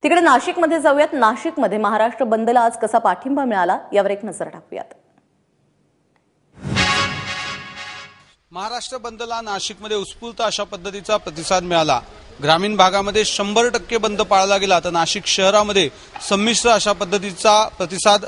तिकडे नाशिकमध्ये जाऊयात। नाशिकमध्ये महाराष्ट्र बंदला आज कसा पाठिंबा मिळाला यावर एक नजर टाकूयात। महाराष्ट्र बंदला नाशिकमध्ये उत्स्फूर्त अशा पद्धतीचा प्रतिसाद मिळाला। ग्रामीण भागामध्ये 100% बंद पाळला गेला, तर नाशिक शहरामध्ये संमिश्र अशा पद्धतीचा प्रतिसाद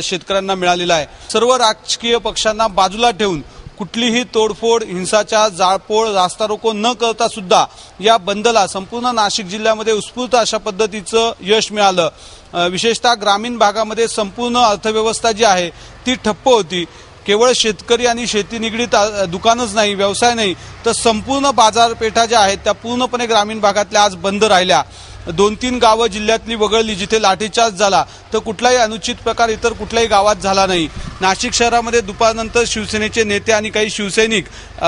शेतकऱ्यांना मिळालेला आहे। सर्व राजकीय पक्षांना बाजूला ठेवून कुठलीही तोडफोड, हिंसाचार, जाळपोळ, रास्ता रोको न करता सुद्धा या बंदला संपूर्ण नाशिक जिल्ह्यामध्ये उत्स्फूर्त अशा पद्धतीचं यश मिळालं। विशेषतः ग्रामीण भागामध्ये संपूर्ण अर्थव्यवस्था जी आहे ती ठप्प होती। केवळ शेतकरी आणि शेती निगडीत दुकानच नाही, व्यवसाय नाही, तर संपूर्ण बाजारपेठा ज्या आहेत त्या पूर्णपणे ग्रामीण भागातल्या आज बंद राहिल्या। 2-3 गावं जिल्ह्यातली वगळली जिथे लाठीचार्ज झाला, तर कुठलाही अनुचित प्रकार इतर कुठल्याही गावात झाला नाही। नाशिक शहरामध्ये दुपारनंतर शिवसेनेचे नेते आणि काही शिवसैनिक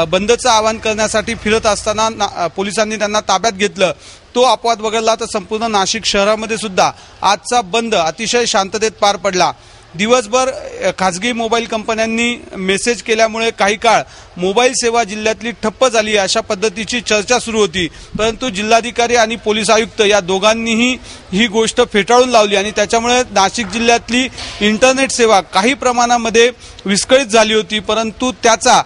बंदचं आवाहन करण्यासाठी फिरत असताना पोलिसांनी त्यांना ताब्यात घेतलं। तो अपवाद वगळला तर संपूर्ण नाशिक शहरामध्ये सुद्धा आजचा बंद अतिशय शांततेत पार पडला। दिवसभर खासगी मोबाईल कंपन्यांनी मेसेज केल्यामुळे काही काळ मोबाईल सेवा जिल्ह्यातली ठप्प झाली अशा पद्धतीची चर्चा सुरू होती, परंतु जिल्हाधिकारी आणि पोलीस आयुक्त या दोघांनीही ही गोष्ट फेटाळून लावली आणि त्याच्यामुळे नाशिक जिल्ह्यातली इंटरनेट सेवा काही प्रमाणामध्ये विस्कळीत झाली होती। परंतु त्याचा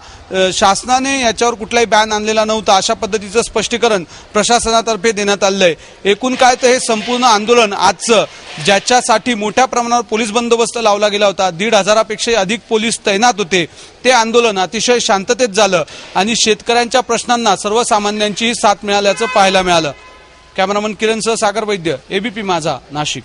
शासनाने याच्यावर कुठलाही बॅन आणलेला नव्हता अशा पद्धतीचं स्पष्टीकरण प्रशासनातर्फे देण्यात आलंय। एकूण काय तर हे संपूर्ण आंदोलन आजचं, ज्याच्यासाठी मोठ्या प्रमाणावर पोलीस बंदोबस्त लावला गेला होता, 1,500पेक्षा अधिक पोलीस तैनात होते, ते आंदोलन अतिशय शांततेत झालं आणि शेतकऱ्यांच्या प्रश्नांना सर्वसामान्यांचीही साथ मिळाल्याचं पाहायला मिळालं। कॅमेरामन किरणसह सागर वैद्य, एबीपी माझा, नाशिक।